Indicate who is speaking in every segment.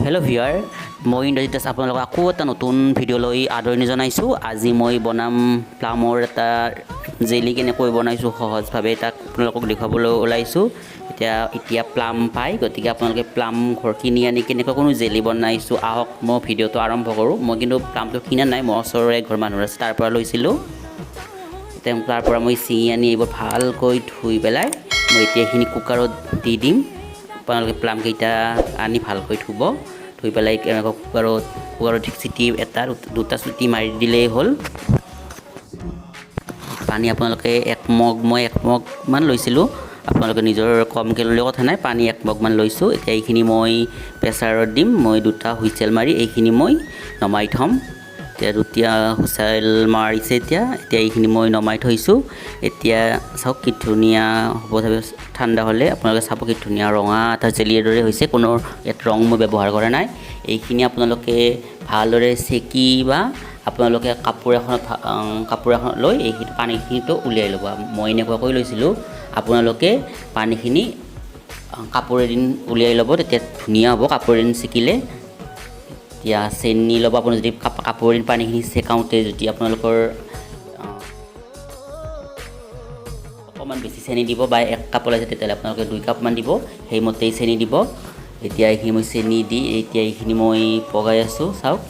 Speaker 1: Hello' viewer, মই ইন্দ্ৰজিৎ দাস আপোনালোকক আকৌ এটা নতুন ভিডিঅ' লৈ আদৰণি জনাইছোঁ। আজি মই বনাম প্লামৰ এটা জেলি কেনেকৈ বনাইছোঁ সহজভাৱে তাক আপোনালোকক দেখুৱাবলৈ ওলাইছোঁ। এতিয়া প্লাম পায়, গতিকে আপোনালোকে প্লাম ঘৰ কিনি আনি কেনেকৈ কোনো জেলি বনাইছোঁ আহক মই ভিডিঅ'টো আৰম্ভ কৰোঁ। মই কিন্তু প্লামটো কিনা নাই, মই ওচৰৰে ঘৰ মানুহ আছে তাৰ পৰা লৈছিলোঁ। তাৰ পৰা মই ছিঙি আনি এইবোৰ ভালকৈ ধুই পেলাই মই এতিয়া এইখিনি কুকাৰত দি দিম। আপোনালোকে প্লামকেইটা আনি ভালকৈ ধুব, ধুই পেলাই এনেকৈ কুকাৰত চিটি এটা দুটা চিটি মাৰি দিলেই হ'ল। পানী আপোনালোকে মই এক মগমান লৈছিলোঁ, আপোনালোকে নিজৰ কমকৈ ল'লেও কথা নাই। পানী 1 মগমান লৈছোঁ। এতিয়া এইখিনি মই প্ৰেছাৰত দিম। মই 2টা হুইচেল মাৰি এইখিনি মই নমাই থ'ম। এতিয়া 2টা হুইচেল মাৰিছে। এতিয়া এইখিনি মই নমাই থৈছোঁ। এতিয়া চাওক কি ধুনীয়া হ'ব। ঠাণ্ডা হ'লে আপোনালোকে চাব কি ধুনীয়া ৰঙা এটা জেলিৰ দৰে হৈছে। কোনো ইয়াত ৰং মই ব্যৱহাৰ কৰা নাই। এইখিনি আপোনালোকে ভালদৰে চেকি বা আপোনালোকে কাপোৰ এখন লৈ এইখিনি পানীখিনিতো উলিয়াই ল'ব। মই এনেকুৱাকৈ লৈছিলোঁ। আপোনালোকে পানীখিনি কাপোৰ এদিন উলিয়াই ল'ব, তেতিয়া ধুনীয়া হ'ব। কাপোৰ এদিন চেকিলে এতিয়া চেনি ল'ব। আপুনি যদি কাপোৰ এদিন পানীখিনি চেকাওঁতে যদি আপোনালোকৰ অকণমান বেছি চেনি দিব বা 1 কাপ ওলাইছে তেতিয়াহ'লে আপোনালোকে 2 কাপমান দিব, সেইমতেই চেনি দিব। এতিয়া এইখিনি মই চেনি দি এতিয়া এইখিনি মই পগাই আছোঁ। চাওক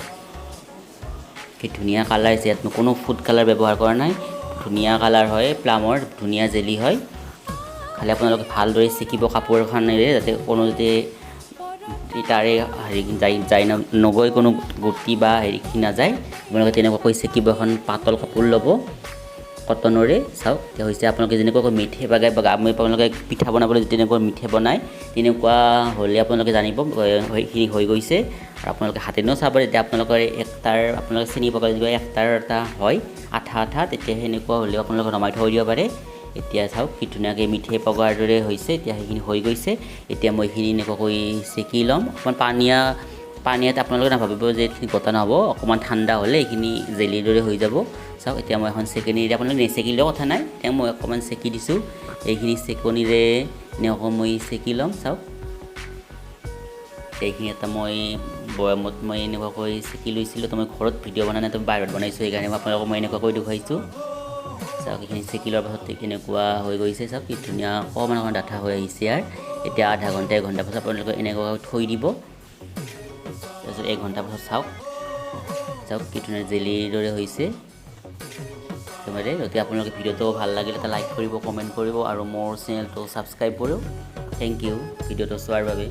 Speaker 1: কি ধুনীয়া কালাৰ হৈছে। ইয়াত কোনো ফুড কালাৰ ব্যৱহাৰ কৰা নাই। ধুনীয়া কালাৰ হয়, প্লামৰ ধুনীয়া জেলি হয়। খালি আপোনালোকে ভালদৰে চেকিব কাপোৰ এখনেৰে, যাতে কোনো তাৰে নগৈ কোনো গুটি বা নাযায়। আপোনালোকে তেনেকুৱাকৈ চেকিব। এখন পাতল কাপোৰ ল'ব কটনৰে। চাওক এতিয়া হৈছে আপোনালোকে যেনেকুৱাকৈ মিঠে বগাই আপোনালোকে পিঠা বনাবলৈ যেনেকুৱা মিঠে বনায় তেনেকুৱা হ'লে আপোনালোকে জানিব সেইখিনি হৈ গৈছে। আৰু আপোনালোকে হাতেৰেও চাব, তেতিয়া আপোনালোকৰ আপোনালোকে চেনি পগাই দিব এটা হয় আঠা, তেতিয়া সেনেকুৱা হ'লেও আপোনালোকে নমাই থৈ দিব পাৰে। এতিয়া চাওক কি ধুনীয়াকৈ মিঠে পগাৰ দৰে হৈছে। এতিয়া সেইখিনি হৈ গৈছে। এতিয়া মই এইখিনি এনেকুৱাকৈ চেকি ল'ম। অকণমান পানীয়াত আপোনালোকে নাভাবিব যে এইখিনি গটা নহ'ব। অকণমান ঠাণ্ডা হ'লে এইখিনি জেলিৰ দৰে হৈ যাব। চাওক এতিয়া মই এখন চেকনিৰে, আপোনালোকে নেচেকিলেও কথা নাই, তেওঁ মই অকণমান চেকি দিছোঁ। এইখিনি চেকনিৰে এনেকৈ মই চেকি ল'ম। চাওক এইখিনি এটা মই বৈয়ামত মই এনেকুৱাকৈ চেকি লৈছিলোঁ। তো মই ঘৰত ভিডিঅ' বনাই নাই, তো বাহিৰত বনাইছোঁ, সেইকাৰণে মই আপোনালোকক মই এনেকুৱাকৈ দেখুৱাইছোঁ। চাওক এইখিনি চেকি লোৱাৰ পাছত কেনেকুৱা হৈ গৈছে। চাওক কি ধুনীয়া অকণমান ডাঠা হৈ আহিছে। আৰু এতিয়া আধা ঘণ্টা 1 ঘণ্টা পাছত আপোনালোকে এনেকুৱাকৈ থৈ দিব। তাৰপিছত 1 ঘণ্টা পাছত চাওক কি ধুনীয়া জেলিৰ দৰে হৈছে একেবাৰে। যদি আপোনালোকে ভিডিঅ'টো ভাল লাগিলে এটা লাইক কৰিব, কমেণ্ট কৰিব আৰু মোৰ চেনেলটো ছাবস্ক্ৰাইব কৰিব। থেংক ইউ ভিডিঅ'টো চোৱাৰ বাবে।